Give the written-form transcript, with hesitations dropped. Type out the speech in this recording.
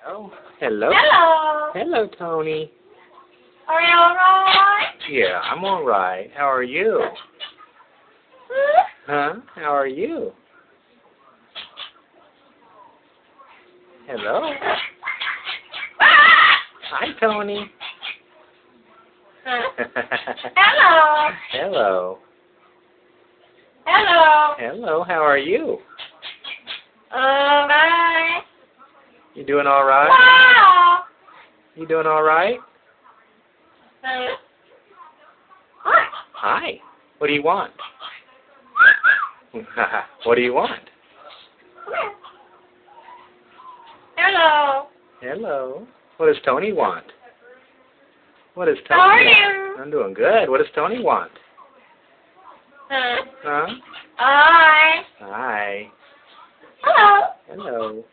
Oh, hello. Hello. Hello, Tonie. Are you alright? Yeah, I'm all right. How are you? Huh? How are you? Hello. Hi, Tonie. Hello. Hello. Hello. Hello. How are you? Alright. You doing all right? Wow. You doing all right? Hi. What do you want? What do you want? Hello. Hello. What does Tonie want? What does Tonie How are want? you? I'm doing good. What does Tonie want? Huh? Hi. Hi. Hello. Hello.